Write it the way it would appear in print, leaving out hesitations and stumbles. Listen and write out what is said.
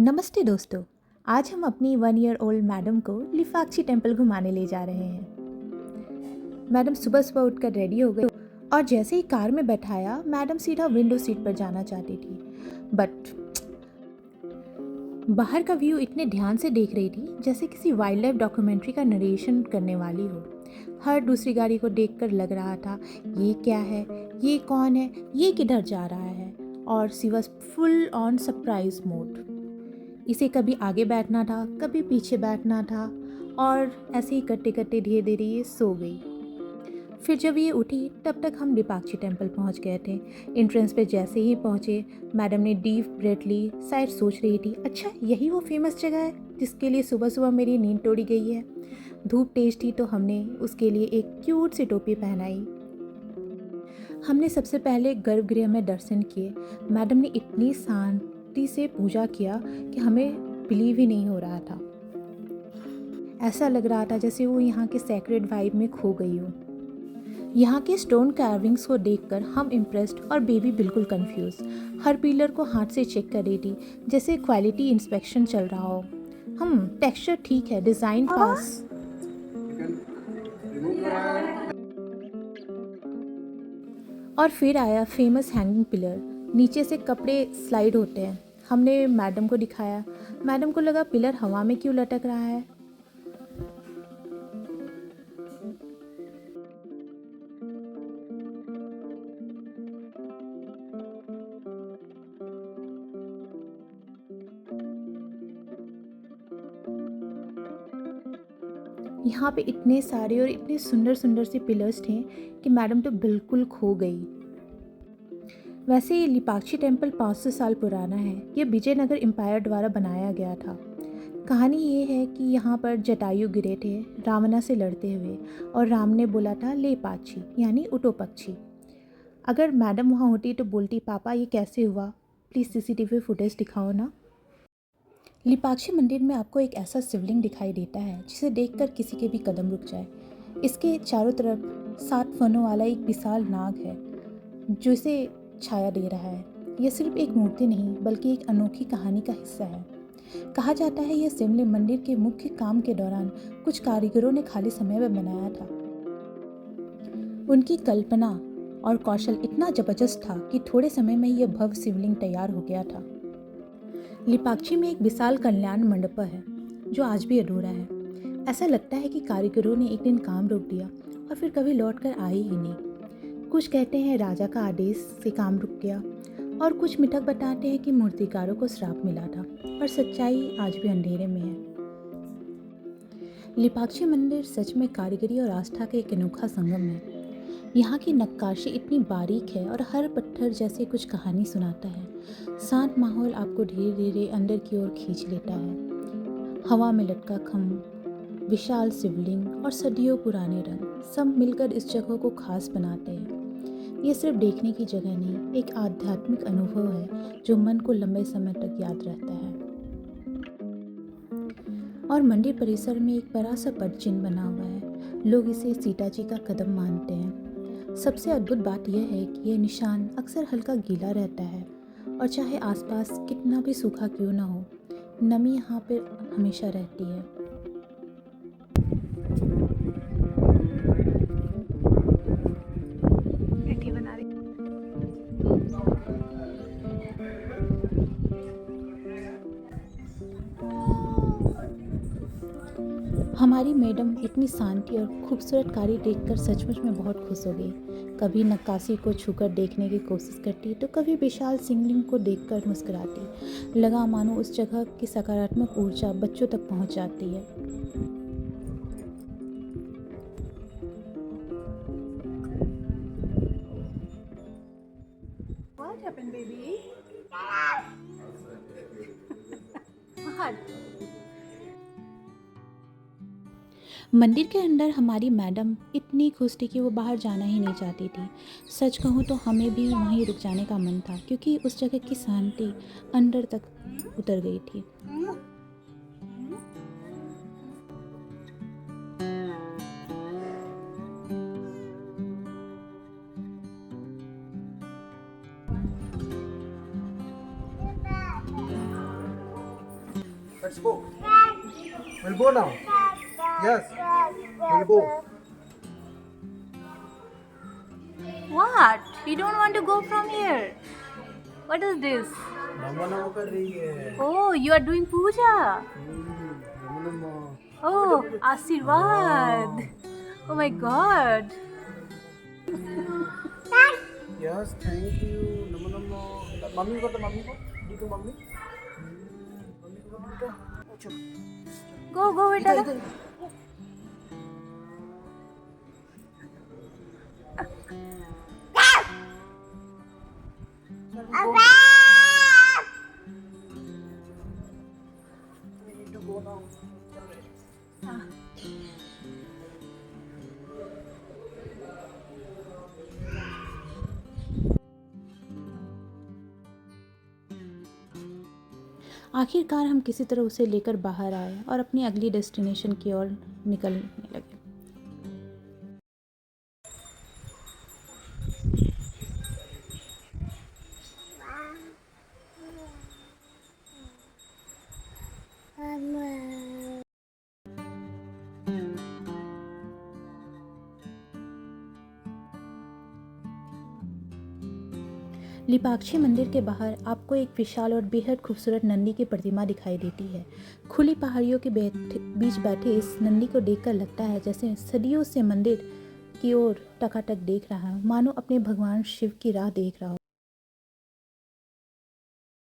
नमस्ते दोस्तों। आज हम अपनी 1 ईयर ओल्ड मैडम को लिफाक्ची टेम्पल घुमाने ले जा रहे हैं। मैडम सुबह सुबह उठकर रेडी हो गई और जैसे ही कार में बैठाया मैडम सीधा विंडो सीट पर जाना चाहती थी। बट बाहर का व्यू इतने ध्यान से देख रही थी जैसे किसी वाइल्ड लाइफ डॉक्यूमेंट्री का नरेशन करने वाली हो। हर दूसरी गाड़ी को देखकर लग रहा था ये क्या है, ये कौन है, ये किधर जा रहा है। और she was full on surprise mode. इसे कभी आगे बैठना था, कभी पीछे बैठना था और ऐसे ही करते करते धीरे धीरे ये सो गई। फिर जब ये उठी तब तक हम लिपाक्ची टेम्पल पहुंच गए थे। एंट्रेंस पे जैसे ही पहुंचे मैडम ने डीप ब्रेथ ली। शायद सोच रही थी अच्छा यही वो फेमस जगह है जिसके लिए सुबह सुबह मेरी नींद तोड़ी गई है। धूप तेज थी तो हमने उसके लिए एक क्यूट सी टोपी पहनाई। हमने सबसे पहले गर्भगृह में दर्शन किए। मैडम ने इतनी शांति से पूजा किया कि हमें बिलीव ही नहीं हो रहा था। ऐसा लग रहा था जैसे वो यहाँ के सैक्रेड वाइब में खो गई हो। यहाँ के स्टोन कार्विंग्स को देखकर हम इम्प्रेस्ड और बेबी बिल्कुल कंफ्यूज। हर पिलर को हाथ से चेक कर रही थी जैसे क्वालिटी इंस्पेक्शन चल रहा हो। टेक्सचर ठीक है, डिज़ाइन पास। और फिर आया फेमस हैंगिंग पिलर। नीचे से कपड़े स्लाइड होते हैं। हमने मैडम को दिखाया। मैडम को लगा पिलर हवा में क्यों लटक रहा है। यहाँ पे इतने सारे और इतने सुंदर सुंदर से पिलर्स थे कि मैडम तो बिल्कुल खो गई। वैसे ये लिपाक्ची टेम्पल 500 साल पुराना है। ये विजयनगर एम्पायर द्वारा बनाया गया था। कहानी ये है कि यहाँ पर जटायु गिरे थे रावणा से लड़ते हुए और राम ने बोला था ले पाछी यानी उठो पक्षी। अगर मैडम वहाँ होती तो बोलती पापा ये कैसे हुआ, प्लीज़ सीसीटीवी फुटेज दिखाओ ना। लिपाक्शी मंदिर में आपको एक ऐसा शिवलिंग दिखाई देता है जिसे देखकर किसी के भी कदम रुक जाए। इसके चारों तरफ 7 फनों वाला एक विशाल नाग है जो इसे छाया दे रहा है। यह सिर्फ एक मूर्ति नहीं बल्कि एक अनोखी कहानी का हिस्सा है। कहा जाता है यह शिवलिंग मंदिर के मुख्य काम के दौरान कुछ कारीगरों ने खाली समय में बनाया था। उनकी कल्पना और कौशल इतना जबरदस्त था कि थोड़े समय में यह भव्य शिवलिंग तैयार हो गया था। लिपाक्ची में एक विशाल कल्याण मंडप है जो आज भी अधूरा है। ऐसा लगता है कि कारीगरों ने एक दिन काम रोक दिया और फिर कभी लौट कर आए ही नहीं। कुछ कहते हैं राजा का आदेश से काम रुक गया और कुछ मिथक बताते हैं कि मूर्तिकारों को श्राप मिला था, पर सच्चाई आज भी अंधेरे में है। लिपाक्ची मंदिर सच में कारीगरी और आस्था का एक अनोखा संगम है। यहाँ की नक्काशी इतनी बारीक है और हर पत्थर जैसे कुछ कहानी सुनाता है। शांत माहौल आपको धीरे धीरे अंदर की ओर खींच लेता है। हवा में लटका खम्भ, विशाल शिवलिंग और सदियों पुराने रंग सब मिलकर इस जगह को खास बनाते हैं। ये सिर्फ देखने की जगह नहीं, एक आध्यात्मिक अनुभव है जो मन को लंबे समय तक याद रहता है। और मंदिर परिसर में एक बड़ा सा पद चिन्ह बना हुआ है। लोग इसे सीता जी का कदम मानते हैं। सबसे अद्भुत बात यह है कि यह निशान अक्सर हल्का गीला रहता है और चाहे आसपास कितना भी सूखा क्यों ना हो, नमी यहाँ पर हमेशा रहती है। हमारी मैडम इतनी शांति और खूबसूरत कारी देखकर सचमुच में बहुत खुश हो गई। कभी नक्काशी को छूकर देखने की कोशिश करती तो कभी विशाल शिवलिंग को देखकर मुस्कुराती। लगा मानो उस जगह की सकारात्मक ऊर्जा बच्चों तक पहुंच जाती है। What happened, baby? What? मंदिर के अंदर हमारी मैडम इतनी खुश थी कि वो बाहर जाना ही नहीं चाहती थी। सच कहूँ तो हमें भी वहीं रुक जाने का मन था क्योंकि उस जगह की शांति अंदर तक उतर गई थी। Let's go. We'll go now. Yes. We'll go. What? You don't want to go from here? What is this? Namo Namo कर रही है. Oh, you are doing puja. Namo Namo. Oh, Ashirwad. Oh my God. Yes, thank you. Namo Namo. Mummy को तो mummy को. दी तो mummy. Mummy को बेटा. चलो. Go, go, इधर beta. इधर. We need to go now. आखिरकार हम किसी तरह उसे लेकर बाहर आए और अपनी अगली डेस्टिनेशन की ओर निकलने लगे। लिपाक्षी मंदिर के बाहर आपको एक विशाल और बेहद खूबसूरत नंदी की प्रतिमा दिखाई देती है। खुली पहाड़ियों के बीच बैठे इस नंदी को देखकर लगता है जैसे सदियों से मंदिर की ओर टकाटक देख रहा है, मानो अपने भगवान शिव की राह देख रहा हो।